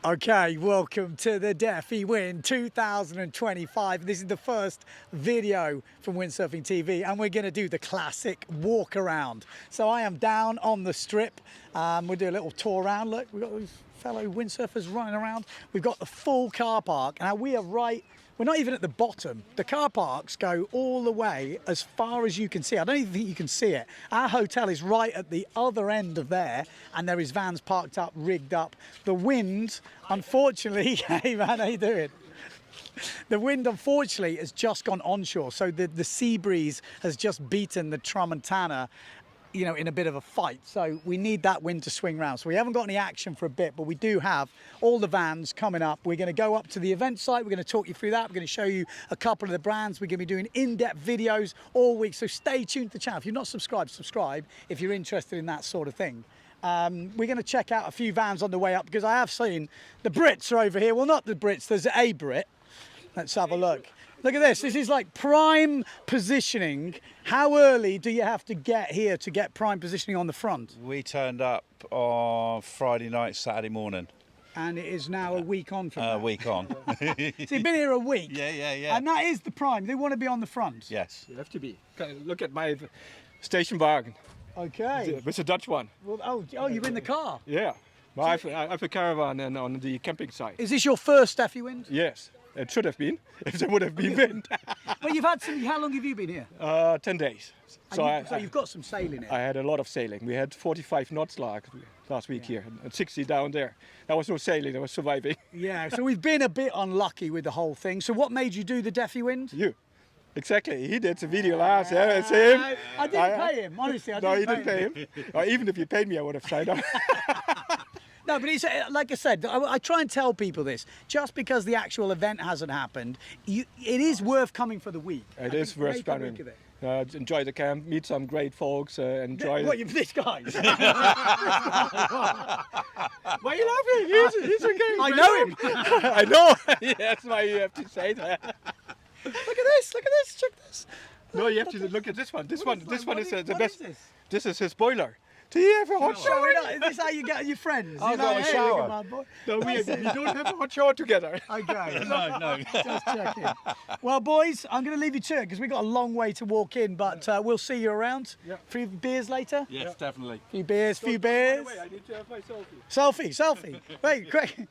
Okay, welcome to the DefiWind 2025. This is the first video from Windsurfing.TV and we're going to do the classic walk around. So I am down on the strip. We'll do a little tour around. Look, we've got these fellow windsurfers running around. We've got the full car park and we are we're not even at the bottom. The car parks go all the way as far as you can see. I don't even think you can see it. Our hotel is right at the other end of there and there is vans parked up, rigged up. The wind, unfortunately, hey man, how you doing? The wind, unfortunately, has just gone onshore. So the sea breeze has just beaten the Tramontana, you know, in a bit of a fight. So we need that wind to swing round. So we haven't got any action for a bit, but we do have all the vans coming up. We're going to go up to the event site. We're going to talk you through that. We're going to show you a couple of the brands. We're going to be doing in-depth videos all week. So stay tuned to the channel. If you're not subscribed, subscribe if you're interested in that sort of thing. We're going to check out a few vans on the way up because I have seen the Brits are over here. Well, not the Brits, there's a Brit. Let's have a look. Look at this. This is like prime positioning. How early do you have to get here to get prime positioning on the front? We turned up on Friday night, Saturday morning. And it is now a week on from that. A week on. So you've been here a week? Yeah. And that is the prime. They want to be on the front? Yes. You have to be. Look at my station wagon. Okay. It's a Dutch one. Well, oh, you're in the car? Yeah. Well, I have a caravan and on the camping site. Is this your first DefiWind? Yes. It should have been, if there would have been wind. Well, you've had some, how long have you been here? 10 days. So you've got some sailing here? I had a lot of sailing. We had 45 knots last week here and 60 down there. That was no sailing, that was surviving. Yeah, so we've been a bit unlucky with the whole thing. So what made you do the DefiWind? You. Exactly. He did the video last year. It's him. I didn't pay him, honestly. No, you didn't pay him. Even if you paid me, I would have signed up. No, but it's, like I said, I try and tell people this. Just because the actual event hasn't happened, it is worth coming for the week. It is worth coming. Enjoy the camp, meet some great folks, enjoy... What, this guy? Why are you laughing? He's a game. I know him. I know. That's why you have to say that. Look at this, check this. No, you have to look at this one. This one is the best. Is this is his boiler. Do you have a hot shower? Is this how you get your friends? I'll go and shower. No, we don't have a hot shower together. Okay. No. Just checking. Well, boys, I'm going to leave you to it because we've got a long way to walk in, but we'll see you around. Yep. Few beers later? Yes, definitely. Few beers. By the way, I need to have my selfie. Selfie. Wait, quick.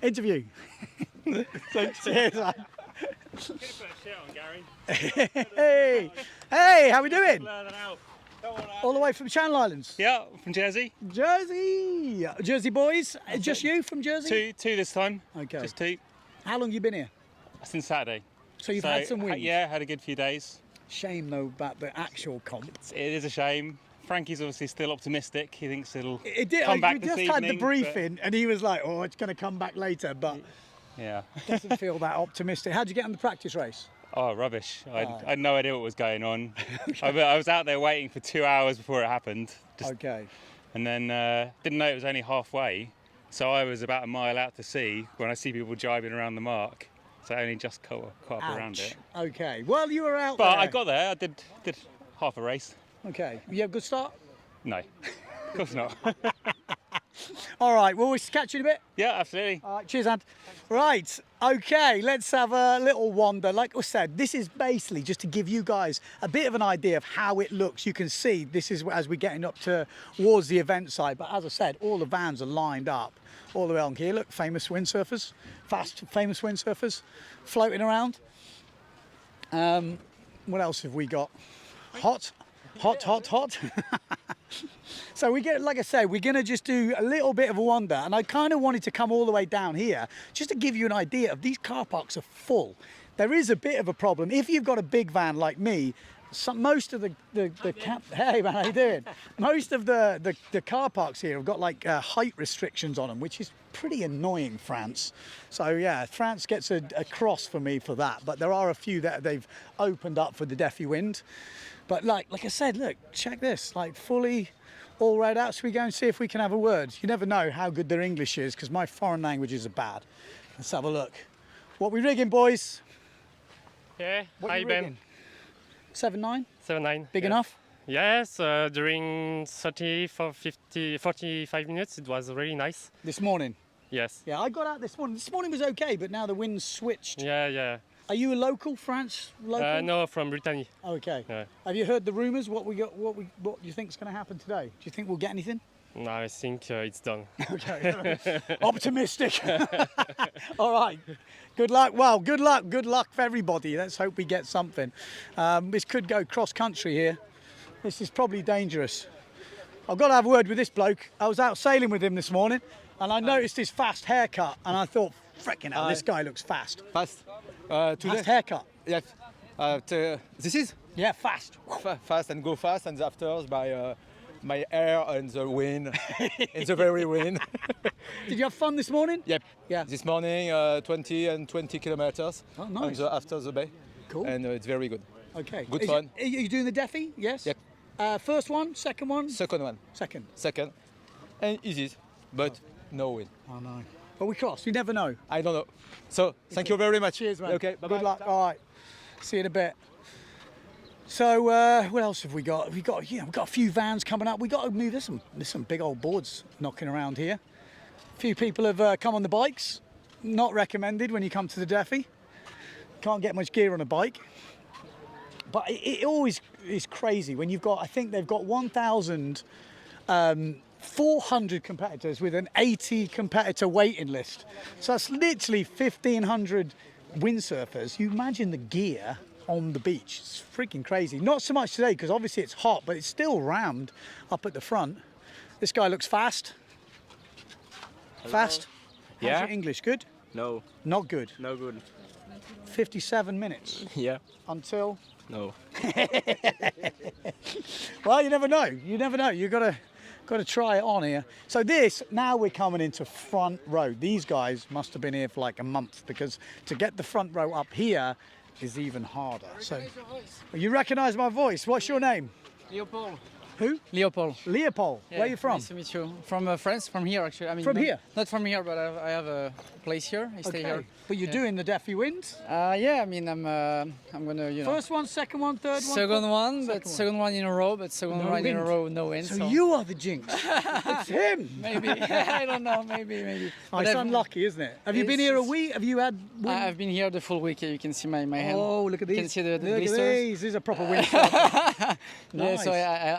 Interview. Cheers, man. Hey, how we doing? All the way from Channel Islands? Yeah, from Jersey. Jersey boys? Just you from Jersey? Two this time. Okay. Just two. How long you been here? Since Saturday. So you've had some wins? Yeah, had a good few days. Shame though about the actual comp. It is a shame. Frankie's obviously still optimistic. He thinks it'll It come back we this just evening. had the briefing and he was like, oh, it's going to come back later, but Yeah. doesn't feel that optimistic. How'd you get on the practice race? Oh, rubbish. I had no idea what was going on. I was out there waiting for 2 hours before it happened. Okay. And then didn't know it was only halfway. So I was about a mile out to sea when I see people driving around the mark. So I only just caught up around it. Okay. Well, you were out But there. I got there. I did half a race. Okay. You have a good start? No, of course not. All right. Well, we'll catch you in a bit. Yeah, absolutely. All right. Cheers, Ant. Right. Okay. Let's have a little wander. Like I said, this is basically just to give you guys a bit of an idea of how it looks. You can see this is as we're getting up towards the event side. But as I said, all the vans are lined up all the way on here. Look, famous windsurfers, famous windsurfers floating around. What else have we got? Hot. So we get, like I say, we're going to just do a little bit of a wander, and I kind of wanted to come all the way down here just to give you an idea of these car parks are full. There is a bit of a problem. If you've got a big van like me, most of hey man, how you doing? Most of the car parks here have got like height restrictions on them, which is pretty annoying, France. So yeah, France gets a cross for me for that, but there are a few that they've opened up for the DefiWind. But like I said, look, check this, like fully all right out. So we go and see if we can have a word. You never know how good their English is because my foreign languages are bad. Let's have a look. What we rigging, boys? Yeah, What how you you been? rigging? 7.9? 7.9. Big yeah. enough? Yes, during 45 minutes, it was really nice. This morning? Yes. Yeah, I got out this morning. This morning was okay, but now the wind's switched. Yeah. Are you a local, France local? No, from Brittany. Okay. Yeah. Have you heard the rumours? What do you think is going to happen today? Do you think we'll get anything? No, I think it's done. Okay. Optimistic. All right. Good luck. Well, good luck for everybody. Let's hope we get something. This could go cross country here. This is probably dangerous. I've got to have a word with this bloke. I was out sailing with him this morning and I noticed his fast haircut and I thought, frickin' hell, this guy looks fast. Fast. Today? Fast haircut. Yes. This is Yeah, fast. fast and go fast, and after by my hair and the wind, in the very wind. Did you have fun this morning? Yep. Yeah. This morning, 20 kilometers. Oh, nice. After the bay. Cool. And it's very good. Okay. Good fun. Are you doing the Defi? Yes? Yep. First one, second one? Second one. Second. And easy, but no wind. Oh no. But we cross, you never know. I don't know. So, thank you very much. Cheers, man. Okay, bye-bye. Good luck. All right. See you in a bit. So, what else have we got? We've got a few vans coming up. We've got to move. There's some big old boards knocking around here. A few people have come on the bikes. Not recommended when you come to the Defi. Can't get much gear on a bike. But it always is crazy when you've got, I think they've got 1,400 competitors with an 80 competitor waiting list. So that's literally 1,500 windsurfers. You imagine the gear on the beach. It's freaking crazy. Not so much today because obviously it's hot, but it's still rammed up at the front. This guy looks fast. Hello. Fast? How's Yeah. your English? Good? No, Not good. no good. 57 minutes Yeah, until... no. Well, you never know. You never know. You've got to try it on here. So now we're coming into front row. These guys must have been here for like a month because to get the front row up here is even harder. So you recognise my voice. What's your name? Leopold. Who? Leopold. Leopold. Yeah, Where are you from? Nice to meet you. From France, from here actually. I mean, From not, here? Not from here, but I have a place here. I stay here. But you're doing the DefiWind? Yeah, I mean, I'm gonna, you know. First one, second one, third one? Second one, but Second second one in a row, but second No one in a wind. row, no win. So you are the jinx. It's him. Maybe. I don't know. Maybe. Oh, But it's I've- unlucky, isn't it? Have you been here a week? Have you had wind? I've been here the full week. You can see my hand. Oh, look at these. You can see the Look at blisters. these. These are proper wind. Yeah, Nice. so I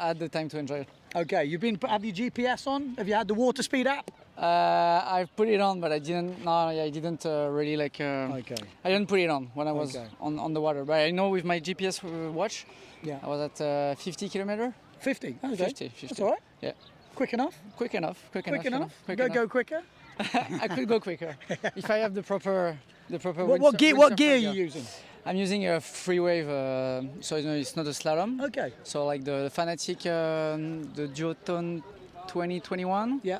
had the time to enjoy it. Okay, have you GPS on? Have you had the water speed app? I've put it on, but I didn't. No, I didn't really like. Okay. I didn't put it on when I was Okay. on the water. But I know with my GPS watch, Yeah. I was at 50 kilometer. 50. Okay. 50. That's all right. Yeah. Quick enough? Quick enough. Quick you know, enough? quick Go enough. quicker? I could go quicker if I have the proper. What gear are you gear. using? I'm using a free wave, so you know, it's not a slalom. Okay. So like the Fanatic, the Duotone 2021. Yeah.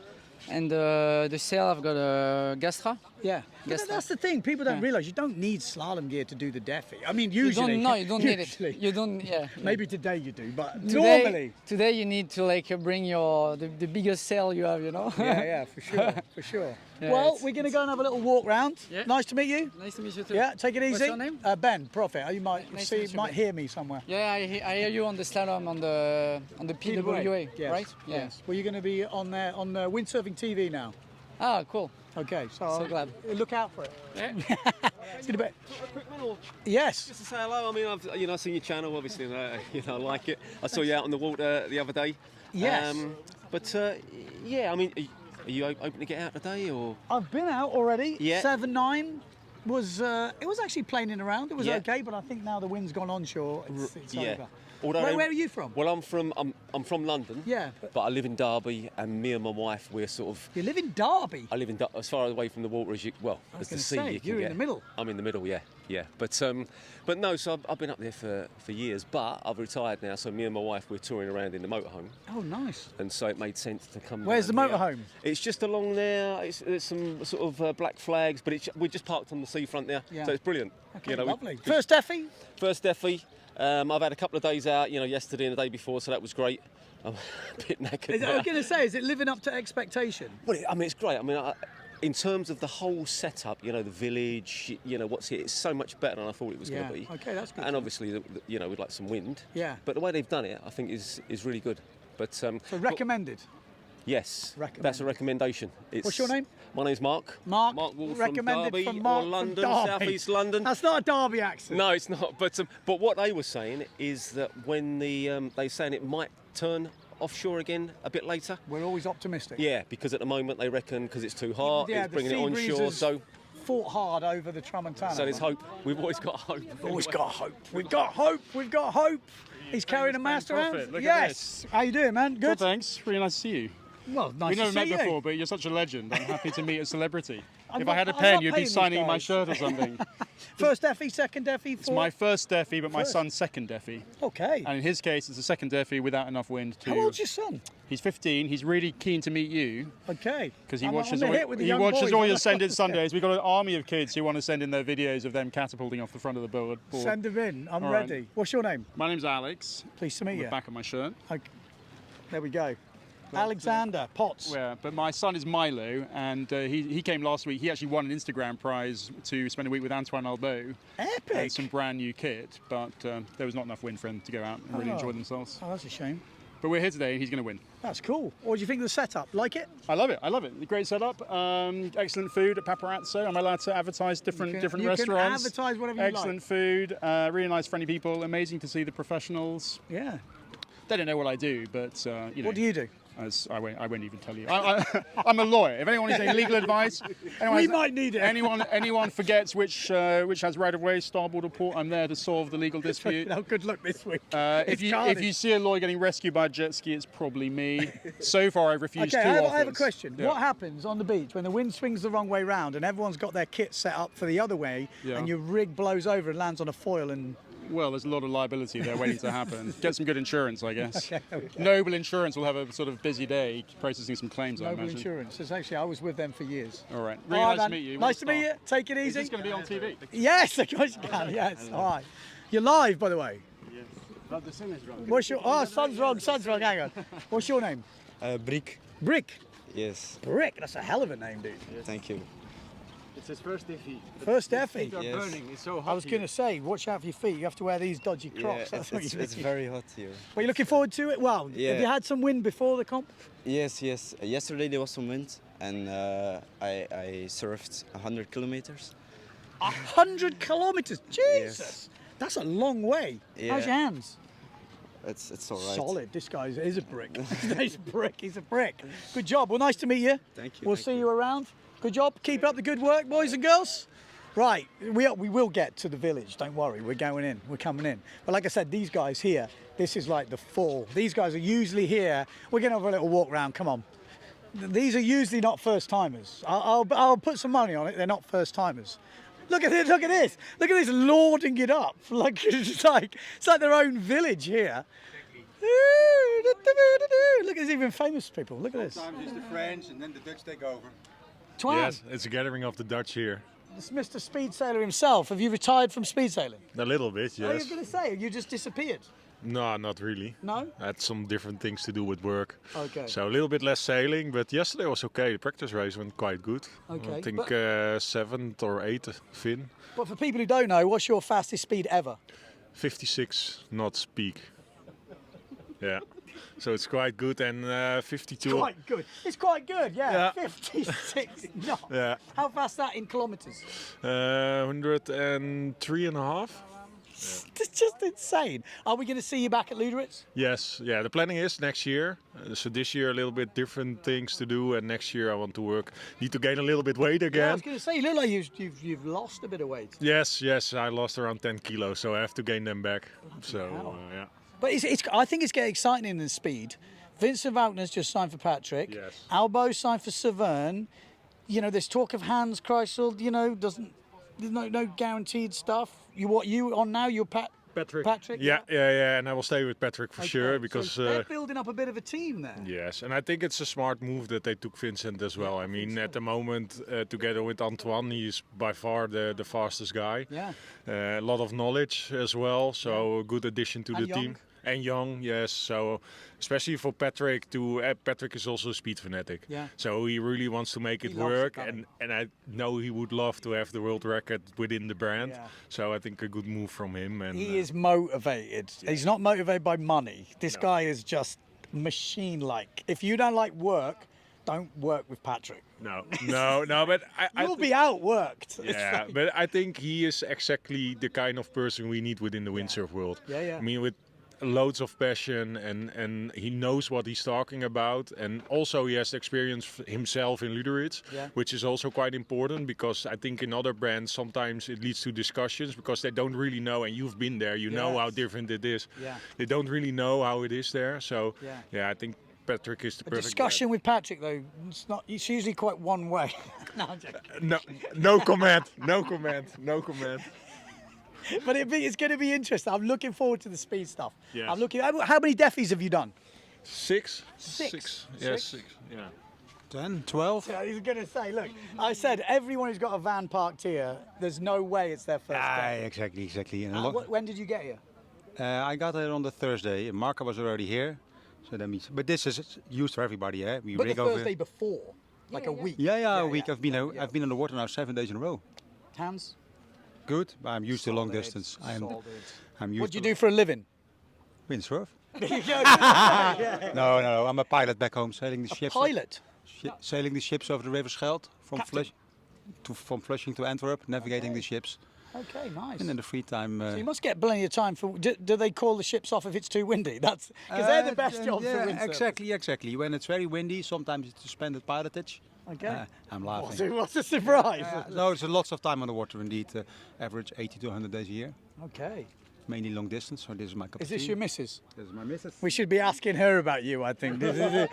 And the sail, I've got a Gastra. Yeah. But Guess that's the thing. People don't Yeah. realise you don't need slalom gear to do the Defi. I mean, You usually. don't. No, you don't need usually. it. You don't. Yeah. Maybe today you do, but Today, normally. Today you need to like bring the biggest sail you have, you know. Yeah, for sure, for sure. Yeah, Well, it's- we're going to go and have a little walk round. Yeah. Nice to meet you. Nice to meet you too. Yeah, take it easy. What's your name? Ben, Prophet. You might Nice to meet you, might Ben. hear me somewhere. Yeah, I hear you on the slalom on the PWA, Yes. right? Yeah. Yes. Well, you're going to be on there on Windsurfing.TV now. Ah, cool. Okay, so glad. Look out for it. Yeah. See you in a bit. A quick one, or Yes. just to say hello. I mean, I've seen your channel, obviously, and I like it. I saw you out on the water the other day. Yes. Yeah, I mean, are you open to get out today, or? I've been out already. Yeah. 7-9 was it was actually planing around. It was Yeah. okay, but I think now the wind's gone onshore. It's Yeah. over. Although Where are you from? Well, I'm from London. Yeah, But I live in Derby, and me and my wife, we're sort of. you live in Derby. I live in as far away from the water as you was as the gonna sea say, you can you're in get. the middle. I'm in the middle, yeah. But no, so I've been up there for years, but I've retired now. So me and my wife, we're touring around in the motorhome, Oh, nice. and so it made sense to come. Where's the down here. motorhome? It's just along there. There's some sort of black flags, but we just parked on the seafront there, Yeah. so it's brilliant. Okay, You know, lovely. we- First Defi? First Defi. I've had a couple of days out, yesterday and the day before, so that was great. I'm a bit knackered I now. was going to say, is it living up to expectation? Well, I mean, it's great. I mean, in terms of the whole setup, you know, the village, you know, what's here, it's so much better than I thought it was going to be. Okay, that's good. And obviously, you know, we'd like some wind. Yeah. But the way they've done it, I think, is really good. But So recommended. yes, Recommended. that's a recommendation. What's your name? My name's Mark. Mark. Wall from Recommended Derby from Mark or London, from Derby. South East London. That's not a Derby accent. No, it's not. But what they were saying is that when they're saying it might turn offshore again a bit later. We're always optimistic. Yeah, because at the moment they reckon because it's too hot, Yeah, it's the bringing it sea onshore. breezes So fought hard over the Tramontana. there's hope. We've always got hope. Always got hope. We've got hope. We've got hope. He's carrying a mast around. Prophet, look at Yes. How you doing, man? Good, Good. thanks. Really nice to see you. Well, nice We've to never see met you. before, but you're such a legend. I'm happy to meet a celebrity. I'm If not- I had a I'm pen, not you'd be paying these signing my guys. shirt or something. First Defi, second Defi, It's fourth. my first Defi, but my First. son's second Defi. Okay. And in his case, it's a second Defi without enough wind to. How old's your son? He's 15. He's really keen to meet you Okay. because he I'm watches on all, the hit with the he young watches boys. all your Send In Sundays. We've got an army of kids who want to send in their videos of them catapulting off the front of the board. Send him in. I'm All right. ready. What's your name? My name's Alex. Pleased to meet The you. back of my shirt. Okay. There we go. Alexander Potts. Yeah, but my son is Milo, and he came last week. He actually won an Instagram prize to spend a week with Antoine Albo. Epic. And some brand new kit, but there was not enough wind for them to go out and really enjoy themselves. Oh, that's a shame. But we're here today, and he's going to win. That's cool. What do you think of the setup? Like it? I love it. I love it. Great setup. Excellent food at Paparazzo. Am I allowed to advertise different You restaurants? can advertise whatever you Excellent food. Really nice, friendly people. Amazing to see the professionals. like. Yeah. They don't know what I do, but you know. What do you do? I won't even tell you. I'm a lawyer. If anyone needs any legal advice, We might need it. Anyone forgets which has right of way, starboard or port, I'm there to solve the legal dispute. No, good luck this week. If you see a lawyer getting rescued by a jet ski, it's probably me. So far, I've refused Okay, two offers. I have a question. Yeah. What happens on the beach when the wind swings the wrong way round and everyone's got their kit set up for the other way Yeah. and your rig blows over and lands on a foil and... Well, there's a lot of liability there waiting to happen. Get some good insurance, I guess. Okay. Noble Insurance will have a sort of busy day processing some claims, I Noble imagine. Insurance. It's actually, I was with them for years. All right. Really All nice right, to man. meet you. Nice to meet you. Take it Is easy. this going to be on TV? Yes, of course you can. Yes. All right. You're live, by the way. But the sun is wrong. What's your... Oh, son's wrong. Son's wrong. Hang on. What's your name? Brick. Brick. Yes, Brick. That's a hell of a name, dude. thank you. It's his first Defi. First Defi. Yes. burning. It's so hot. I was going to say, watch out for your feet. You have to wear these dodgy Yeah, Crocs. That's what it's, you it's need. very hot here. But you're looking forward to it? Well, Yeah. have you had some wind before the comp? Yes. Yesterday there was some wind, and I surfed 100 kilometers. 100 kilometres. Jesus. That's a long way. Yeah. How's your hands? It's all right. Solid. This guy is a brick. He's a brick. He's a brick. Good job. Well, nice to meet you. Thank you. We'll see you around. Good job. Keep up the good work, boys and girls. Right, we will get to the village. Don't worry. We're going in. We're coming in. But like I said, these guys here, this is like the full. These guys are usually here. We're going to have a little walk round. Come on. These are usually not first timers. I'll put some money on it. They're not first timers. Look at this! Look at this! Look at this, lording it up like it's like their own village here. Look, there's even famous people. Look at this. Sometimes it's the French and then the Dutch take over. Twan, Yes, it's a gathering of the Dutch here. it's Mr. Speed Sailor himself. Have you retired from speed sailing? A little bit, I was yes. going to say, you just disappeared. No, not really. No? I had some different things to do with work. Okay. So a little bit less sailing, but yesterday was okay. The practice race went quite good. Okay, I think but- 7th or 8th fin. But for people who don't know, what's your fastest speed ever? 56 knots peak. Yeah. So it's quite good, and 52. Quite good. It's quite good, yeah. Yeah. 56 knots. Yeah. How fast that in kilometres? 103.5. It's just insane. Are we going to see you back at Luderitz? Yes, yeah. The planning is next year. So this year a little bit different things to do, and next year I want to work. Need to gain a little bit weight Yeah, I again. was going to say, you look like you've lost a bit of weight. Yes, I lost around 10 kilos, so I have to gain them back. So hell. yeah. But I think it's getting exciting in the speed. Vincent Wagner's just signed for Patrick. Yes. Albo signed for Severn. You know, there's talk of Hans Kreisel. You know, there's no guaranteed stuff. You on now? You're Patrick. Yeah, and I will stay with Patrick for sure Okay, because so they're building up a bit of a team there. yes, and I think it's a smart move that they took Vincent as well. I mean, at the moment, together with Antoine, he's by far the fastest guy. Yeah. A lot of knowledge as well, so a good addition to And the team. And young, yes. So especially for Patrick, Patrick is also a speed fanatic. Yeah. So he really wants to make it work, and I know he would love to have the world record within the brand. Yeah. So I think a good move from him. And He is motivated. He's not motivated by money. This guy is just machine-like. If you don't like work, don't work with Patrick. No, but You'll be outworked. Yeah, but I think he is exactly the kind of person we need within the windsurf world. Yeah. I mean, with loads of passion, and he knows what he's talking about, and also he has experience himself in Luderitz, which is also quite important, because I think in other brands sometimes it leads to discussions because they don't really know, and you've been there, you know how different it is. Yeah. They don't really know how it is there, so I think Patrick is the perfect discussion with Patrick, though, it's usually quite one way. No, I'm joking. No comment. But it's going to be interesting. I'm looking forward to the speed stuff. Yes. I'm looking. How many Defis have you done? 6. Six? Yes, 6. Yeah. 10, 12. Yeah, he's going to say, look, I said everyone who's got a van parked here, there's no way it's their first day. Exactly. And When did you get here? I got it on the Thursday. Marco was already here. So that means, but this is used for everybody, eh? We But the rig over. Thursday before, like a week. Yeah, a week. I've been on the water now 7 days in a row. Hands? Good, but I'm used to long distance. I'm used. What do you do for a living? Windsurf. Yeah. No, I'm a pilot back home, sailing the ships. Pilot? Sailing the ships over the River Scheldt from Flushing to Antwerp, navigating the ships. Okay, nice. And in the free time. So you must get plenty of time for. Do they call the ships off if it's too windy? That's because they're the best job for windsurfing. Exactly. When it's very windy, sometimes it's suspended pilotage. Okay. I'm laughing. What's a surprise? No, it's lots of time on the water indeed. Average 80 to 100 days a year. Okay. Mainly long distance, so this is my cup of tea. Is this your missus? This is my missus. We should be asking her about you, I think. These are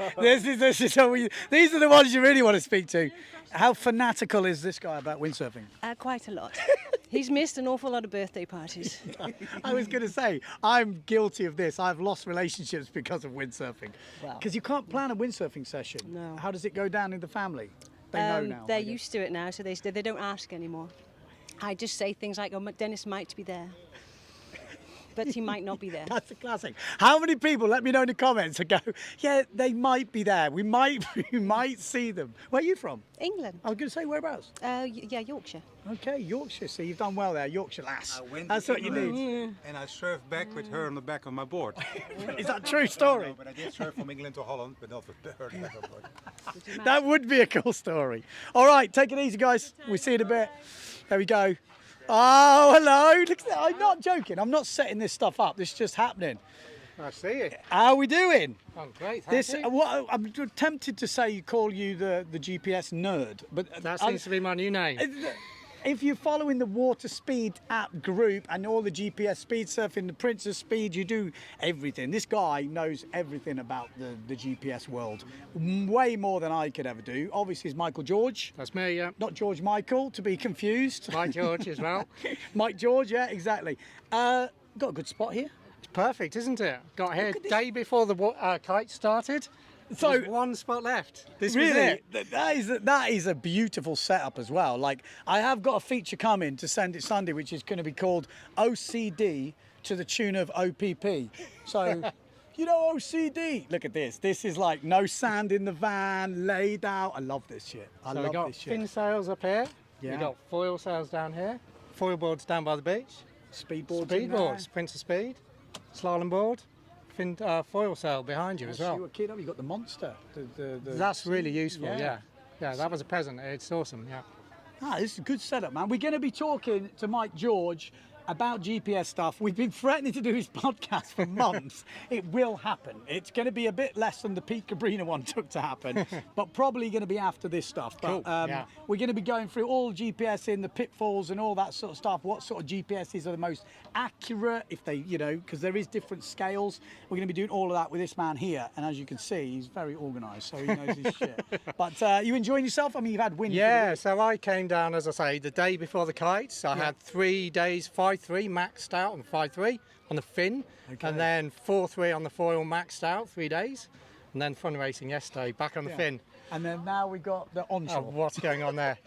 the ones you really want to speak to. How fanatical is this guy about windsurfing? Quite a lot. He's missed an awful lot of birthday parties. I was going to say, I'm guilty of this. I've lost relationships because of windsurfing. Because you can't plan a windsurfing session. No. How does it go down in the family? They know now. They're used to it now, so they don't ask anymore. I just say things like, oh, Dennis might be there. But he might not be there. That's a classic. How many people, let me know in the comments, and go, yeah, they might be there. We might see them. Where are you from? England. I was going to say, whereabouts? Yeah, Yorkshire. Okay, Yorkshire. So you've done well there, Yorkshire lass. That's what you need. And I surfed back with her on the back of my board. Is that a true story? No, but I did surf from England to Holland, but not with her on the back of my board. That would be a cool story. All right, take it easy, guys. We'll see you in a bit. There we go. Oh, hello. Look at that. I'm not joking. I'm not setting this stuff up. This is just happening. I see it. How are we doing? I'm great, thank you. I'm tempted to call you the GPS nerd, but that seems to be my new name. If you're following the Water Speed app group and all the GPS speed surfing, the Prince of Speed, you do everything. This guy knows everything about the GPS world, way more than I could ever do. Obviously, it's Michael George. That's me, yeah. Not George Michael, to be confused. Mike George as well. Mike George, yeah, exactly. Got a good spot here. It's perfect, isn't it? Got here day before the kite started. So there's one spot left. This was it. That is a beautiful setup as well. Like, I have got a feature coming to Send It Sunday, which is going to be called OCD to the tune of OPP. So, you know, OCD. Look at this. This is like no sand in the van, laid out. I love this shit. I love this shit. Fin sails up here. Yeah. We've got foil sails down here. Foil boards down by the beach. Speedboards. Prince of Speed. Slalom board. Foil sail behind you as well. You've got the monster. That's really useful, yeah. Yeah, that was a present. It's awesome, yeah. This is a good setup, man. We're going to be talking to Mike George about GPS stuff. We've been threatening to do his podcast for months. It will happen. It's going to be a bit less than the Pete Cabrina one took to happen, but probably going to be after this stuff. But we're going to be going through all GPS in the pitfalls and all that sort of stuff. What sort of GPSs are the most accurate, if they, because there is different scales. We're going to be doing all of that with this man here. And as you can see, he's very organised, so he knows his shit. But you enjoying yourself? I mean, you've had wind. Yeah, so I came down, as I say, the day before the kites. I had 3 days, 5.3 maxed out on 5.3 on the fin, and then 4.3 on the foil maxed out 3 days, and then fun racing yesterday back on the fin. And then now we got the onshore. What's going on there?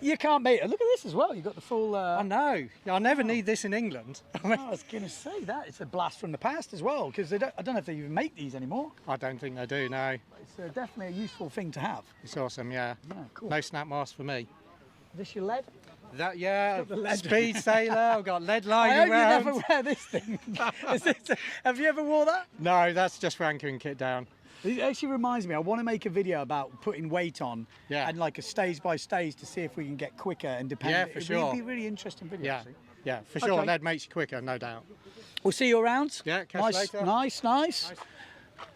You can't beat it. Look at this as well. You've got the full... I know. I never need this in England. I was going to say that. It's a blast from the past as well, because I don't know if they even make these anymore. I don't think they do, no. It's definitely a useful thing to have. It's awesome, yeah. Cool. No snap mask for me. Is this your lead? That, yeah, Got the lead. speed sailor, I've got lead I lining hope around. you never wear this thing. Have you ever wore that? No, that's just for anchoring kit down. It actually reminds me, I want to make a video about putting weight on and like a stage by stage to see if we can get quicker and dependent. Yeah, for sure. It'd be a really interesting video. Yeah, actually. yeah, for sure. Okay. Lead makes you quicker, no doubt. We'll see you around. Yeah, catch nice, you later. Nice.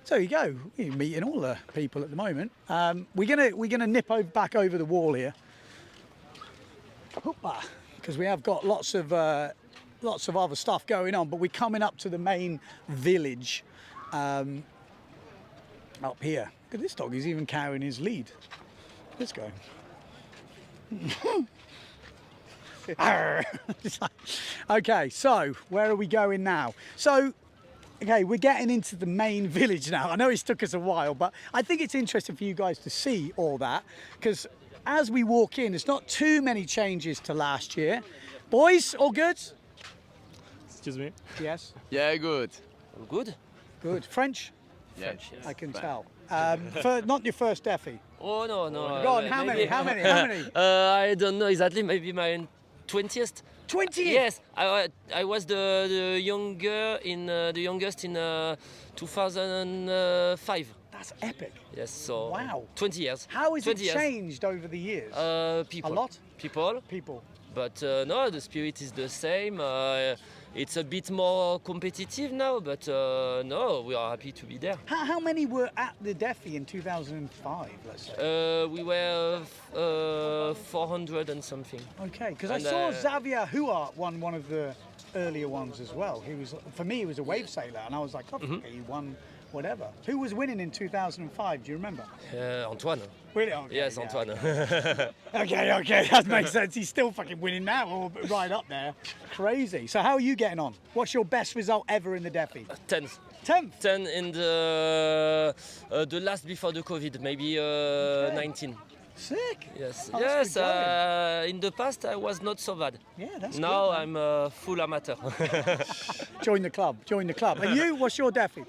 So there you go. You're meeting all the people at the moment. We're gonna nip back over the wall here, because we have got lots of other stuff going on. But we're coming up to the main village up here. Look at this dog. He's even carrying his lead. Let's go. Okay, so where are we going now? So, okay, we're getting into the main village now. I know it's took us a while, but I think it's interesting for you guys to see all that, because as we walk in, there's not too many changes to last year. Boys, all good? Excuse me. Yes. Yeah, good. Good? Good. French? Yeah. I can tell. Not your first Defi. Oh, no. Go on, how many? I don't know exactly, maybe my 20th. 20th? Yes, I was the youngest in 2005. That's epic. Yes, so Wow. 20 years. How has it 20 years. changed over the years? People. A lot? People. But no, the spirit is the same. It's a bit more competitive now, but no, we are happy to be there. How many were at the Defi in 2005, let's say? We were 400 and something. Okay, because I saw Xavier Huart won one of the earlier ones as well. For me, he was a wave sailor, and I was like, oh, he won whatever. Who was winning in 2005? Do you remember? Antoine. Really? Okay, Yes, yeah. Antoine. Okay, that makes sense. He's still fucking winning now, or right up there. Crazy. So how are you getting on? What's your best result ever in the Defi? 10th. 10th? 10 in the last before the COVID, maybe 19. Sick. Yes. Oh, yes. that's In the past, I was not so bad. Yeah, that's now good, I'm full amateur. Join the club. And you, what's your Defi?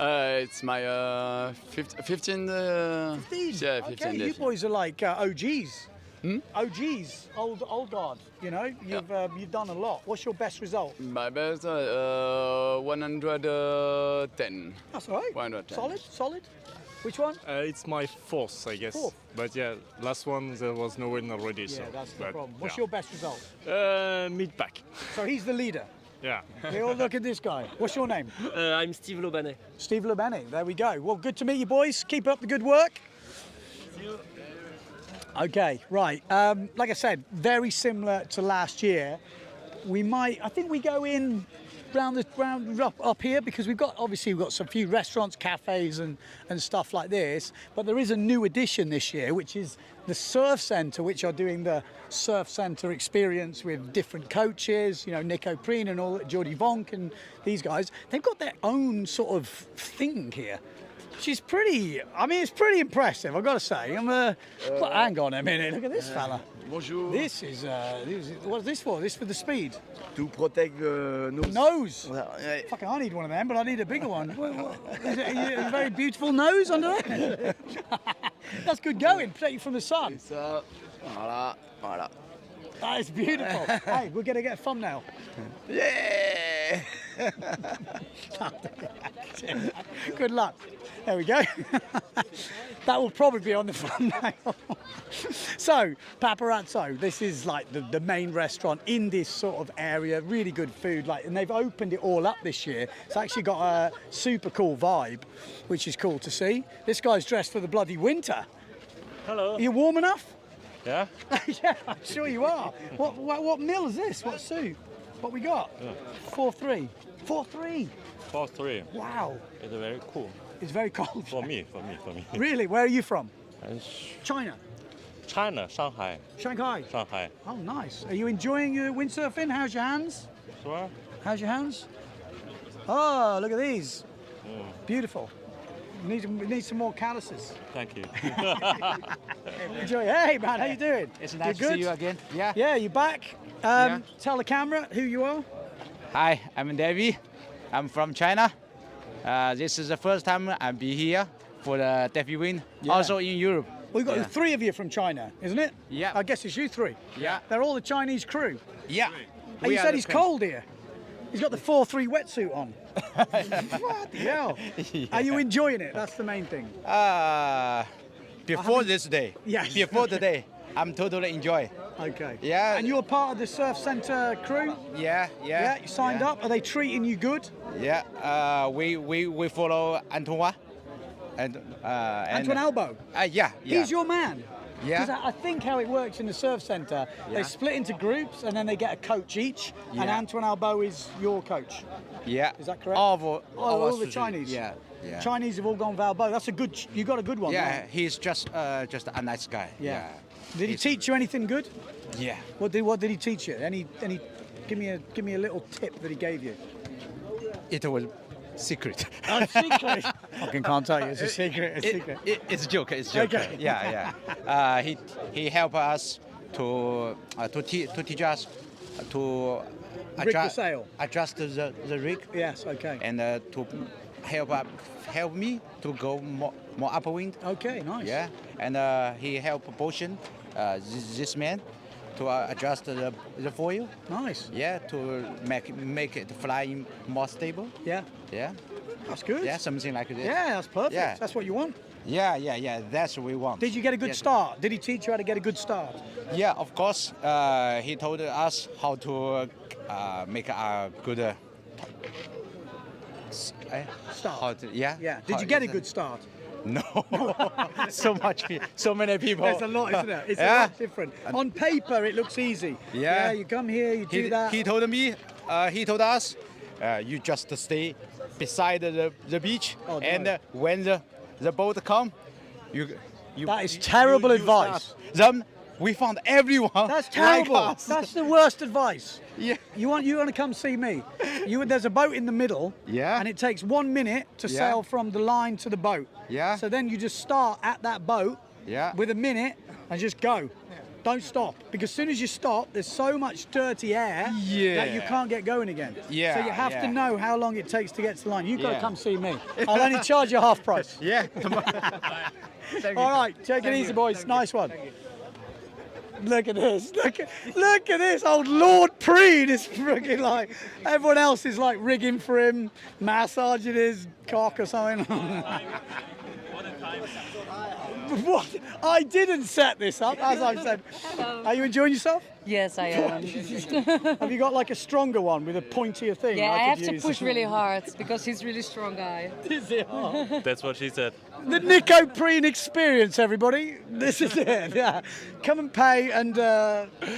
It's my 15. 15? Yeah, 15. Okay, you boys are like OGs. OGs, old guard. You know, you've done a lot. What's your best result? My best 110. That's all right. 110. Solid. Which one? It's my fourth, I guess. Fourth. But yeah, last one there was no win already. Yeah, so, that's the but, problem. What's yeah. your best result? Mid-pack. So he's the leader. Yeah. Oh, look at this guy. What's your name? I'm Steve Lobanet. Steve Lobanet. There we go. Well, good to meet you, boys. Keep up the good work. Okay, right. Like I said, very similar to last year. I think we go in round up here, because we've got some few restaurants, cafes and stuff like this, but there is a new addition this year, which is the Surf Centre, which are doing the Surf Centre experience with different coaches, you know, Nico Prien and all, Jordi Vonk and these guys. They've got their own sort of thing here, which is it's pretty impressive, I've got to say. Hang on a minute, look at this fella. Bonjour. This is what's this for? This for the speed? To protect the nose. Nose? Yeah. Fucking, I need one of them, but I need a bigger one. Is it a very beautiful nose under there? That's good going, protect you from the sun. Ça, voilà. That is beautiful. Hey, we're going to get a thumbnail. Yeah! Good luck. There we go. That will probably be on the thumbnail. So, Paparazzo, this is like the main restaurant in this sort of area. Really good food, and they've opened it all up this year. It's actually got a super cool vibe, which is cool to see. This guy's dressed for the bloody winter. Hello. Are you warm enough? Yeah? Yeah, I'm sure you are. What meal is this? What soup? What we got? 4-3. 4-3. 4-3. Wow. It's very cool. It's very cold. For me. Really? Where are you from? China, Shanghai. Shanghai. Shanghai. Oh, nice. Are you enjoying your windsurfing? How's your hands? Sure. How's your hands? Oh, look at these. Beautiful. Need some more calluses. Thank you. Enjoy. Hey man, how you doing? It's nice You to see good? you again. Yeah. Yeah, you back? Tell the camera who you are. Hi, I'm Defi. I'm from China. This is the first time I'll be here for the DefiWind. Yeah. Also in Europe. We've got Yeah. 3 of you from China, isn't it? Yeah. I guess it's you 3. Yeah. They're all the Chinese crew. Yeah. And We you are said the he's pen- cold here. He's got the 4-3 wetsuit on. What the hell? Are you enjoying it? That's the main thing. Before this day. Yes. Before today, I'm totally enjoy. Okay. Yeah. And you're part of the Surf Centre crew? Yeah. Yeah, you signed up. Are they treating you good? Yeah. We follow Antoine. Antoine Albo? Yeah. He's your man? Yeah. Because I think how it works in the Surf Centre, they split into groups and then they get a coach each, and Yeah. Antoine Albo is your coach. Yeah. Is that correct? All the Chinese. Yeah. Yeah. Chinese have all gone Valbo. That's a good. You got a good one. Yeah. right? He's just a nice guy. Yeah. Did he teach you anything good? Yeah. What did he teach you? Any? Give me a little tip that he gave you. It was secret. Oh, secret. Fucking can't tell you. It's a secret. It's a secret. It's a joke. It's a joke. Okay. Yeah. He helped us to teach us to Rig the sail. adjust the rig. Yes. Okay. And to help me to go more upwind. Okay. Nice. Yeah. And he helped Boshan, this man, to adjust the foil. Nice. Yeah. To make it flying more stable. Yeah. Yeah. That's good. Yeah. Something like this. Yeah, that's perfect. Yeah. That's what you want. Yeah. That's what we want. Did you get a good Yes. start? Did he teach you how to get a good start? Yeah, of course. He told us how to make a good Start. How to, yeah. Yeah. Did How you get a is it? good start? No. so many people. There's a lot, isn't it? It's a Yeah. lot different. On paper, it looks easy. Yeah. You come here, you do that. He told me. He told us. You just stay beside the beach, Oh, and no. when the boat come, you. That is terrible advice. Then we found everyone. That's like terrible. us. That's the worst advice. Yeah. You want to come see me? There's a boat in the middle. Yeah. And it takes 1 minute to Yeah. sail from the line to the boat. Yeah. So then you just start at that boat. Yeah. With a minute and just go. Don't stop, because as soon as you stop, there's so much dirty air that you Yeah. can't get going again. Yeah, So you have to yeah. know how long it takes to get to the line. You've got to Yeah. come see me. I'll only charge you half price. Yeah. All right, take it easy, boys. Nice one. Look at this. Look at this. Old Lord Prien is freaking like, everyone else is like rigging for him, massaging his cock or something. What? I didn't set this up, as I've said. Hello. Are you enjoying yourself? Yes, I am. Have you got like a stronger one with a pointier thing? Yeah, I could have to use? push really hard because he's really strong guy. Is it hard? That's what she said. The Nico Prien experience, everybody. This is it. Yeah, come and pay, and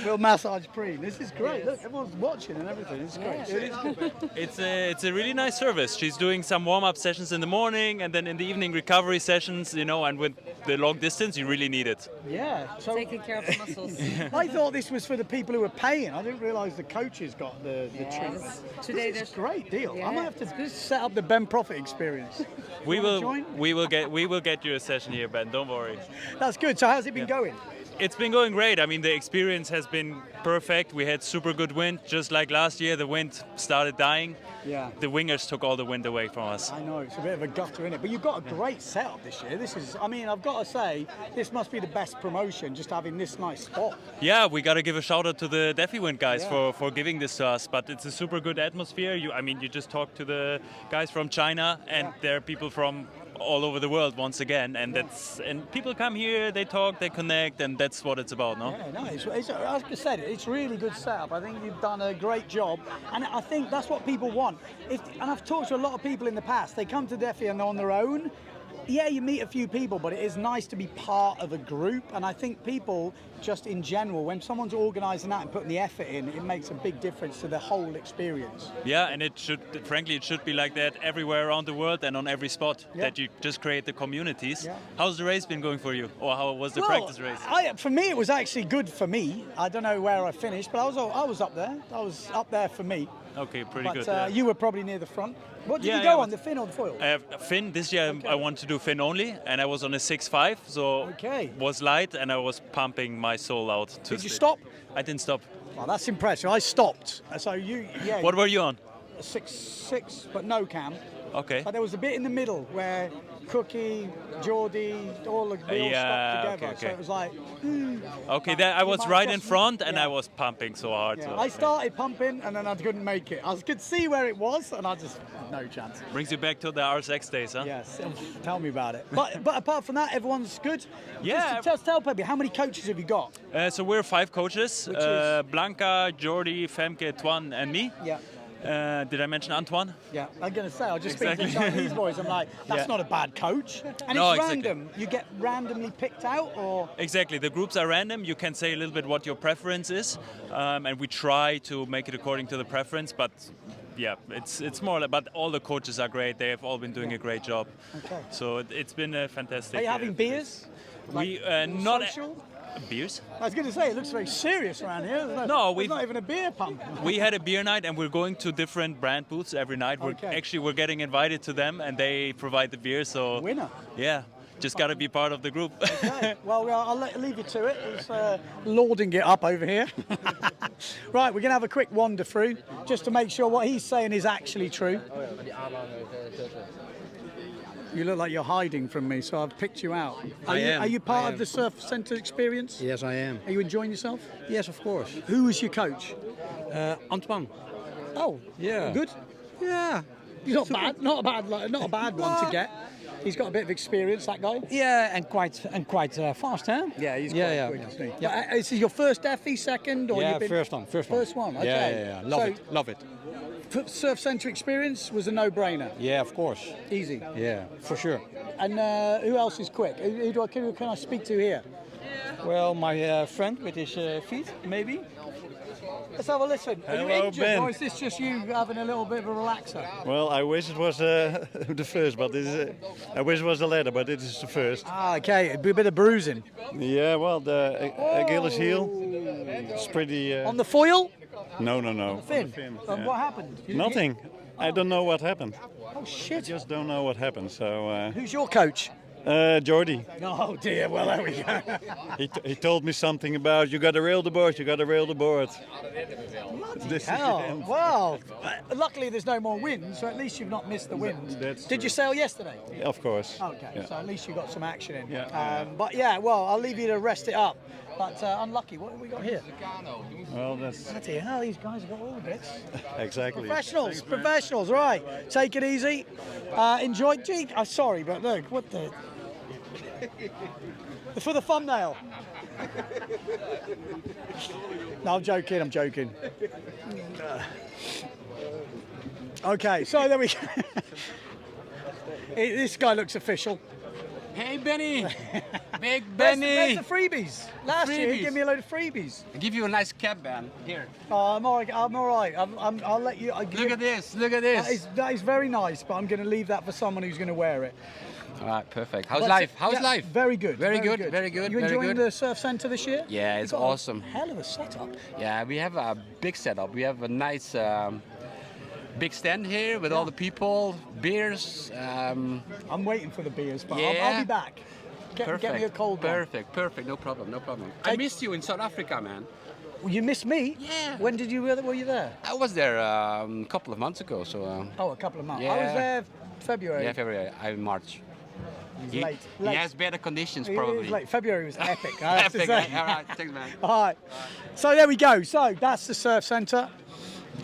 we'll massage Prien. This is great. Look, everyone's watching and everything. It's great. It is good. It's a really nice service. She's doing some warm-up sessions in the morning and then in the evening recovery sessions, and with the long distance you really need it. Yeah. So Taking care of the muscles. I thought this was for the people who were paying. I didn't realise the coaches got the treatment. Today This is there's a great deal. I Yeah, might have to set up the Ben Profit experience. We wanna will join? we will get you a session here, Ben, don't worry. That's good. So how's it been going? It's been going great. I mean, the experience has been perfect. We had super good wind. Just like last year, the wind started dying. Yeah. The wingers took all the wind away from us. I know, it's a bit of a gutter, isn't it? But you've got a great setup this year. This is, I mean, I've got to say, this must be the best promotion, just having this nice spot. Yeah, we got to give a shout out to the DefiWind guys Yeah. for giving this to us. But it's a super good atmosphere. You just talk to the guys from China, and there are people from all over the world once again, and people come here, they talk, they connect, and that's what it's about, no? Yeah, no, it's, as I said, it's really good setup. I think you've done a great job, and I think that's what people want. And I've talked to a lot of people in the past. They come to Defi and they're on their own. Yeah, you meet a few people, but it is nice to be part of a group. And I think people, just in general, when someone's organising that and putting the effort in, it makes a big difference to the whole experience. Yeah, and it should be like that everywhere around the world and on every spot, that you just create the communities. Yeah. How's the race been going for you? Or how was the practice race? For me, it was actually good for me. I don't know where I finished, but I was up there. I was up there for me. Okay, pretty But good. Yeah. you were probably near the front. What did Yeah, you go yeah, on, the fin or the foil? Fin. This year I want to do fin only, and I was on a 6.5, so was light, and I was pumping my soul out. Did you stop? I didn't stop. Well, that's impressive. I stopped. So yeah. What were you on? 6, but no cam. Okay. But there was a bit in the middle where Cookie, Geordie, we all stopped together. So it was like. Okay, there I was right in front, and I was pumping so hard. Yeah, So. I started pumping and then I couldn't make it. I could see where it was and I just no chance. Brings you back to the RSX days, huh? Yes, tell me about it. But apart from that, everyone's good. Yeah. Just tell Pepe, how many coaches have you got? So we're 5 coaches: Which is? Blanca, Jordi, Femke, Twan, and me. Yeah. Did I mention Antoine? Yeah, I'm going to say, I just Exactly. speak to the Chinese boys. I'm like, that's Yeah. not a bad coach. And No, it's exactly. random. You get randomly picked out, or Exactly. The groups are random. You can say a little bit what your preference is, and we try to make it according to the preference. But yeah, it's more. But all the coaches are great. They have all been doing a great job. Okay. So it's been a fantastic. are you having beers? We not social? beers. I was going to say, it looks very serious around here. There's we've not even a beer pump. We had a beer night, and we're going to different brand booths every night. We're getting invited to them, and they provide the beer. So Winner. Yeah, just got to be part of the group. Okay. Well, I'll leave you to it. It's lording it up over here. Right, we're going to have a quick wander through just to make sure what he's saying is actually true. You look like you're hiding from me, so I've picked you out. Are you part of the Surf Centre experience? Yes, I am. Are you enjoying yourself? Yes, of course. Who was your coach? Antoine. Oh, Yeah. good. Yeah. He's not bad. Not a bad one to get. He's got a bit of experience, that guy. Yeah, and quite fast, huh? Yeah, he's Yeah, quite yeah, quick, yeah. isn't he? Yeah. But, is this your first Defi, second? Or Yeah, you've been... first one. First one, okay. Yeah. Love it. Surf Centre experience was a no-brainer. Yeah, of course. Easy. Yeah, for sure. And who else is quick? Who can I speak to here? Well, my friend with his feet, maybe. Let's have a listen. Are you Hello, injured, Ben. or is this just you having a little bit of a relaxer? Well, I wish it was the first, but this is, I wish it was the latter, but it is the first. Ah, okay. A bit of bruising. Yeah, well, the Achilles heel is pretty. On the foil? No. Fin. Yeah. What happened? Nothing. I don't know what happened. Oh shit! I just don't know what happened. So. Who's your coach? Jordi. Oh dear. Well, there we go. He told me something about you got to rail the board. You got to rail the board. This is the Hell, end. well, luckily there's no more wind, so at least you've not missed the wind. Did you sail yesterday? Of course. Okay, Yeah. so at least you got some action in. Yeah. But yeah, well, I'll leave you to rest it up. But unlucky, what have we got here? Well, that's Bloody hell, these guys have got all the bits. exactly. Professionals, right. Take it easy. Enjoy. Gee, I'm sorry, but look, what the... For the thumbnail. No, I'm joking. Okay, so there we go. This guy looks official. Hey, Benny. Big Where's Benny. the freebies? Last year, he gave me a load of freebies. I give you a nice cap, man. Here. Oh, I'm all right. I'll let you... Look at this. Look at this. That is very nice, but I'm going to leave that for someone who's going to wear it. All right, perfect. How's But, life? How's yeah, life? Very good. Very good. You Very enjoying good. the Surf Centre this year? Yeah, You've it's got awesome. A hell of a setup. Yeah, we have a big setup. We have a nice big stand here with all the people, beers. I'm waiting for the beers, but yeah. I'll be back. Get me a cold one. Perfect. No problem. I missed you in South Africa, man. You missed me? Yeah. When were you there? I was there a couple of months ago. So. A couple of months. Yeah. I was there February. Yeah, February. I'm in March. He's late. He has better conditions, probably. He was late. February was epic. I have to Epic. say. All right, thanks, man. All right. So there we go. So that's the Surf Centre.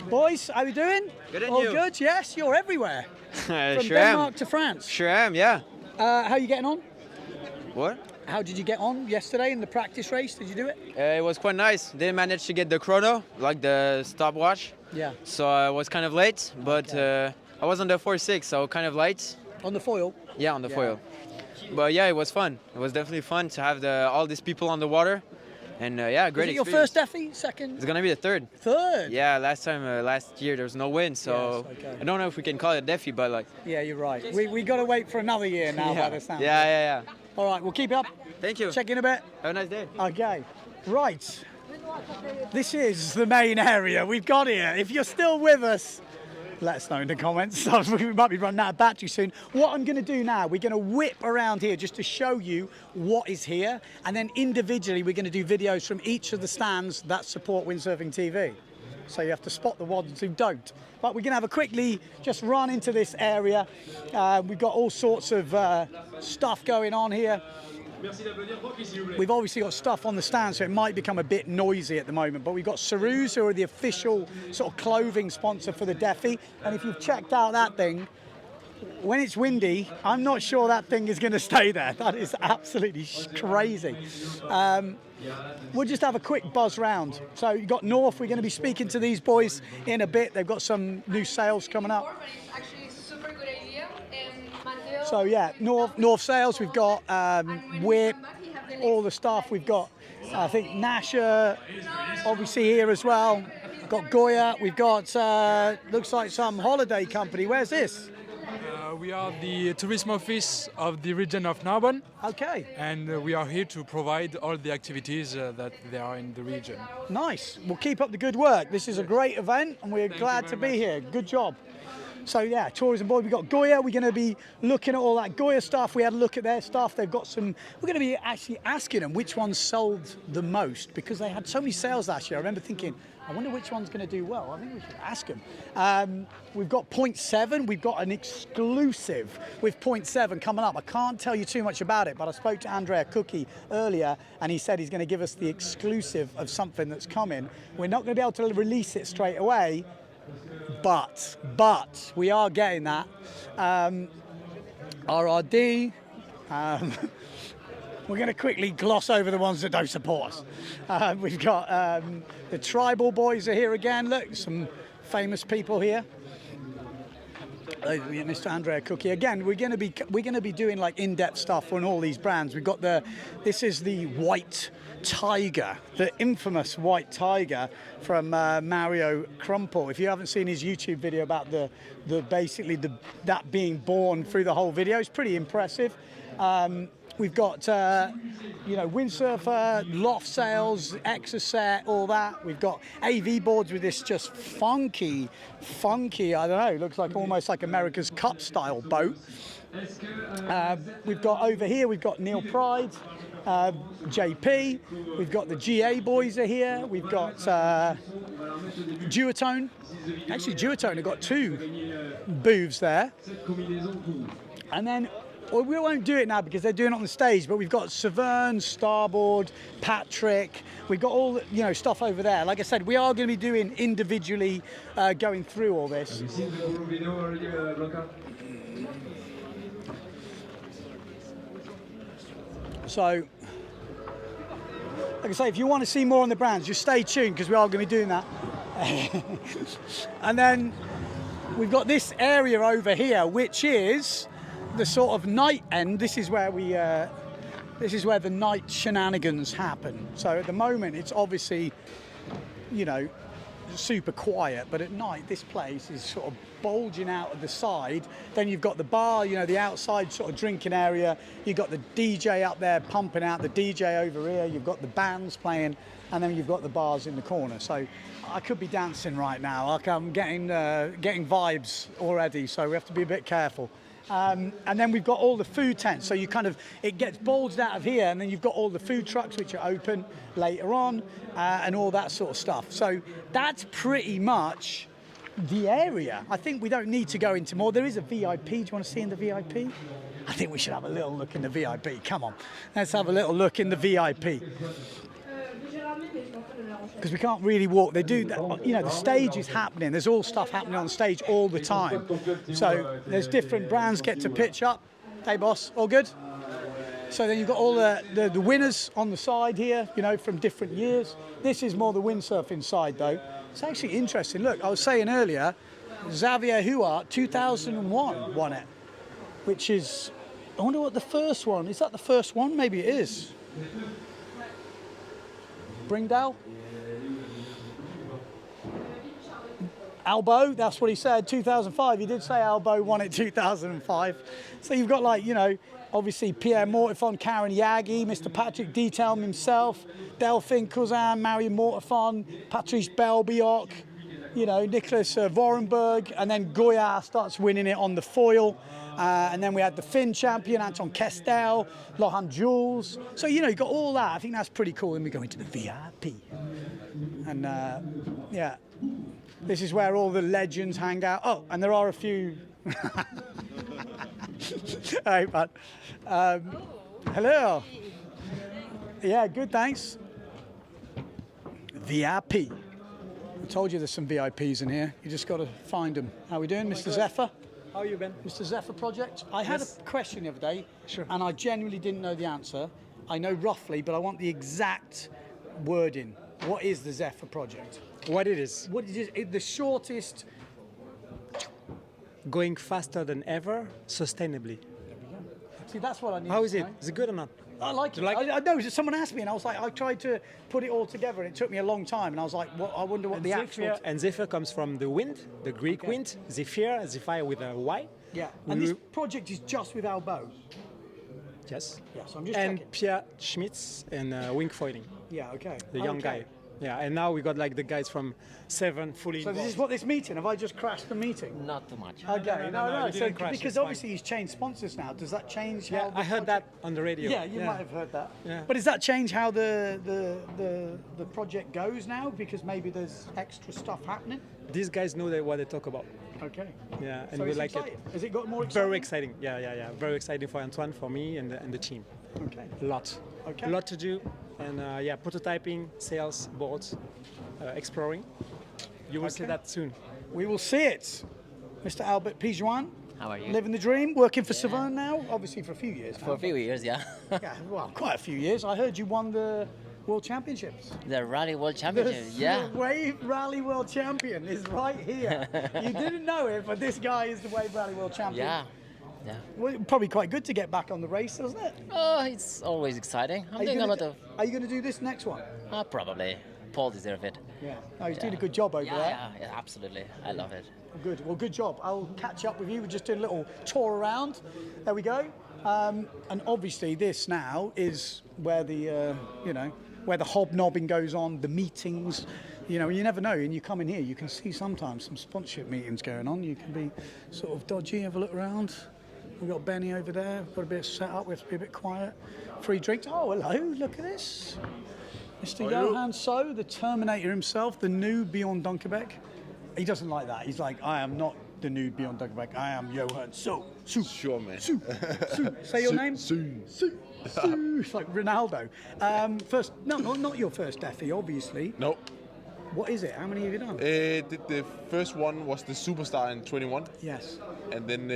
Boys, how you doing? Good, and All you? good? Yes, you're everywhere. From Sure Denmark am. to France. Sure am, yeah. How are you getting on? What? How did you get on yesterday in the practice race? Did you do it? It was quite nice. Didn't manage to get the chrono, like the stopwatch. Yeah. So I was kind of late, but I was on the 4.6, so kind of late. On the foil? Yeah, on the foil. But yeah, it was fun. It was definitely fun to have all these people on the water. And yeah, great Is it your experience. first Defi? Second? It's gonna be the third. Third? Yeah, last year there was no wind, so Yes, okay. I don't know if we can call it Defi, but like. Yeah, you're right. We got to wait for another year now by the sound. Yeah. All right, we'll keep it up. Thank you. Check in a bit. Have a nice day. Okay. Right. this is the main area we've got here. If you're still with us, let us know in the comments. We might be running out of battery soon. What I'm going to do now, we're going to whip around here just to show you what is here, and then individually we're going to do videos from each of the stands that support Windsurfing TV. So you have to spot the ones who don't. But we're going to have a quickly just run into this area. We've got all sorts of stuff going on here. We've obviously got stuff on the stand, so it might become a bit noisy at the moment, but we've got Sarus, who are the official sort of clothing sponsor for the Defi, and if you've checked out that thing, when it's windy, I'm not sure that thing is going to stay there. That is absolutely crazy. We'll just have a quick buzz round. So you've got North, we're going to be speaking to these boys in a bit. They've got some new sales coming up. So yeah, North Sales, we've got Whip, all the stuff. We've got, I think, Nasher, obviously here as well. We've got Goya, we've got, looks like some holiday company. Where's this? We are the tourism office of the region of Narbonne. Okay. And we are here to provide all the activities that there are in the region. Nice. Well, keep up the good work. This is a great event and we're glad to be here. Good job. So yeah, tourism board, we've got Goya. We're going to be looking at all that Goya stuff. We had a look at their stuff. They've got some, we're going to be actually asking them which ones sold the most, because they had so many sales last year. I remember thinking, I wonder which one's going to do well. I think we should ask them. We've got 0.7. We've got an exclusive with 0.7 coming up. I can't tell you too much about it, but I spoke to Andrea Cookie earlier, and he said he's going to give us the exclusive of something that's coming. We're not going to be able to release it straight away, but we are getting that. RRD. We're going to quickly gloss over the ones that don't support us. We've got the Tribal Boys are here again. Look, some famous people here. Mr. Andrea Cookie. Again, we're going to be doing like in-depth stuff on all these brands. We've got this is the White Tiger, the infamous White Tiger from Mario Crumple. If you haven't seen his YouTube video about that being born through the whole video, it's pretty impressive. We've got, Windsurfer, Loft Sails, Exocet, all that. We've got AV boards with this just funky, I don't know, looks like almost like America's Cup style boat. We've got over here, we've got Neil Pride, JP. We've got the GA boys are here. We've got Duotone. Actually, Duotone have got 2 booths there. And then, well, we won't do it now because they're doing it on the stage, but we've got Severn, Starboard, Patrick. We've got all stuff over there. Like I said, we are going to be doing individually going through all this. So, like I say, if you want to see more on the brands, just stay tuned because we are going to be doing that. And then we've got this area over here, which is the sort of night end. This is where the night shenanigans happen. So at the moment, it's obviously, super quiet, but at night, this place is sort of bulging out of the side. Then you've got the bar, the outside sort of drinking area. You've got the DJ up there pumping out the DJ over here. You've got the bands playing, and then you've got the bars in the corner. So I could be dancing right now. I'm getting vibes already, so we have to be a bit careful. And then we've got all the food tents, so it gets bulged out of here, and then you've got all the food trucks which are open later on, and all that sort of stuff. So that's pretty much the area. I think we don't need to go into more. There is a VIP. Do you want to see in the VIP? I think we should have a little look in the VIP. Come on, let's have a little look in the VIP. Because we can't really walk. They do, the stage is happening. There's all stuff happening on stage all the time. So there's different brands get to pitch up. Hey, boss, all good? So then you've got all the winners on the side here, from different years. This is more the windsurfing side, though. It's actually interesting. Look, I was saying earlier, Xavier Huart, 2001, won it, which is, I wonder what the first one, is that the first one? Maybe it is. Bringdale? Albo, that's what he said, 2005. He did say Albo won it 2005. So you've got obviously Pierre Mortifon, Karen Yagi, Mr. Patrick Dietelm himself, Delphine Cousin, Marion Mortifon, Patrice Belbioc, you know, Nicholas Vorenberg, and then Goya starts winning it on the foil. And then we had the Finn champion, Anton Kestel, Lohan Jules. So, you know, you got all that. I think that's pretty cool. Then we go into the VIP. And, yeah, this is where all the legends hang out. Oh, and there are a few... Hey, man. Hello. Yeah, good, thanks. VIP. I told you there's some VIPs in here. You just got to find them. How we doing, Mr. Zephyr? How you been? Mr. Zephyr Project. I had a question the other day, and I genuinely didn't know the answer. I know roughly, but I want the exact wording. What is the Zephyr Project? What it is? What is it? The shortest... Going faster than ever, sustainably. See, that's what I need. How is it? Is it good or not? I like it. I know. Someone asked me, and I was like, I tried to put it all together, and it took me a long time. And I was like, well, I wonder what the actual. And Zephyr comes from the wind, the Greek wind. Zephyr, Zephyr with a Y. Yeah. And this project is just with Albo. Yes. Yeah. So I'm just and checking. Pierre Schmitz and wing foiling. Yeah. Okay. The young guy. Yeah, and now we got like the guys from 7 fully So involved. this is what this meeting, have I just crashed the meeting? Not too much. Okay, no. you So, didn't crash, because it's obviously he's changed sponsors now. Does that change how I heard that on the radio. Yeah, you might have heard that. Yeah. But does that change how the project goes now? Because maybe there's extra stuff happening? These guys know what they talk about. Okay. Yeah, and So we it's like exciting. it. Has it got more exciting? Very exciting. Yeah. Very exciting for Antoine, for me, and the team. Okay. A lot. Okay. A lot to do. And prototyping, sales, boards, exploring. You will see that soon. We will see it. Mr. Albert Pijuan. How are you? Living the dream, working for Saverne now, obviously for a few years. For a few years, yeah. Yeah, well, quite a few years. I heard you won the World Championships. The Rally World Championship, yeah. The Wave Rally World Champion is right here. You didn't know it, but this guy is the Wave Rally World Champion. Yeah. Well, probably quite good to get back on the race, isn't it? Oh, it's always exciting. I'm doing a lot of... Are you going to do this next one? Probably. Paul deserves it. Yeah. Oh, he's doing a good job over there. Yeah, absolutely. I love it. Good. Well, good job. I'll catch up with you. We're just doing a little tour around. There we go. And obviously, this now is where the where the hobnobbing goes on, the meetings. You know, you never know. And you come in here, you can see sometimes some sponsorship meetings going on. You can be sort of dodgy. Have a look around. We've got Benny over there. Got a bit of setup. We have to be a bit quiet. Free drinks. Oh, hello. Look at this. Mr. Johan So, the Terminator himself, the new Bjorn Dunkerbeck. He doesn't like that. He's like, I am not the new Bjorn Dunkerbeck. I am Johan So. Sure, man. Su. Say your name. Su. It's like Ronaldo. First, no, not your first Defi, obviously. No. What is it? How many have you done? The first one was the Superstar in 21. Yes. And then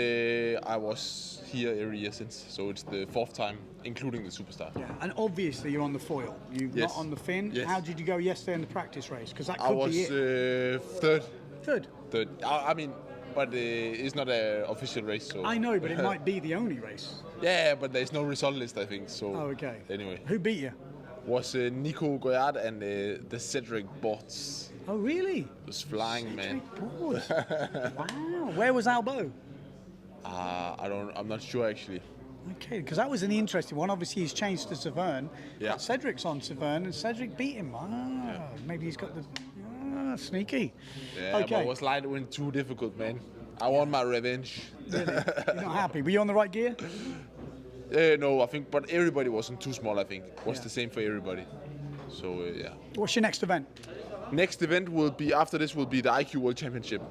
I was here every year since, so it's the 4th time, including the Superstar. Yeah, and obviously you're on the foil. You're not on the fin. Yes. How did you go yesterday in the practice race? Because that could I was be it. third. Third? I mean, but it's not an official race, so... I know, but it might be the only race. Yeah, but there's no result list, I think, so... Oh, okay. Anyway. Who beat you? Was Nico Prien and the Cedric bots. Oh, really? It was flying, man. Boards. Wow. Where was Albo? I'm not sure, actually. Okay, because that was an interesting one. Obviously, he's changed to Saverne. Yeah. Cedric's on Saverne, and Cedric beat him. Maybe he's got the... sneaky. Yeah, okay. but was light wind too difficult, man. I want my revenge. Really? You're not happy? Were you on the right gear? No, I think, but everybody wasn't too small, I think. It was the same for everybody. So, yeah. What's your next event? Next event will be, after this, will be the IQ World Championship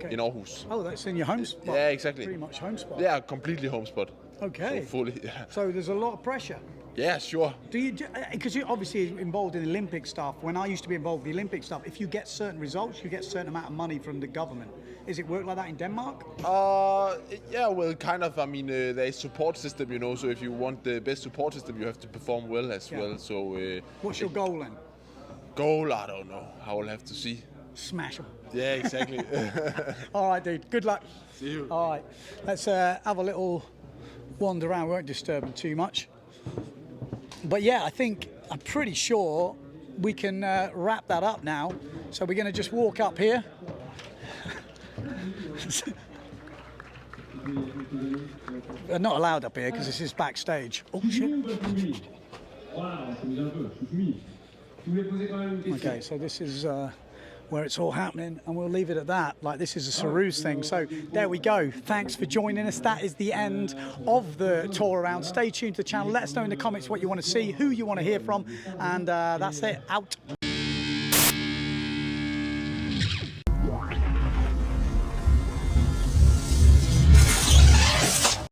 in Aarhus. Oh, that's in your home spot? Yeah, exactly. Pretty much home spot? Yeah, completely home spot. Okay. So fully, yeah. So there's a lot of pressure? Yeah, sure. Do you, because you're obviously involved in Olympic stuff. When I used to be involved in the Olympic stuff, if you get certain results, you get a certain amount of money from the government. Is it work like that in Denmark? Yeah, well, kind of. I mean, there's support system, you know, so if you want the best support system, you have to perform well as well. So, what's your goal then? Goal? I don't know. I will have to see. Smash them. Yeah, exactly. All right, dude. Good luck. See you. All right. Let's have a little wander around. We won't disturb them too much. But yeah, I'm pretty sure we can wrap that up now. So we're going to just walk up here. They're not allowed up here because this is backstage. Oh shit. Okay, so this is where it's all happening, and we'll leave it at that. Like, this is a Saru's thing. So there we go. Thanks for joining us. That is the end of the tour around. Stay tuned to the channel. Let us know in the comments what you want to see, who you want to hear from, and that's it. Out.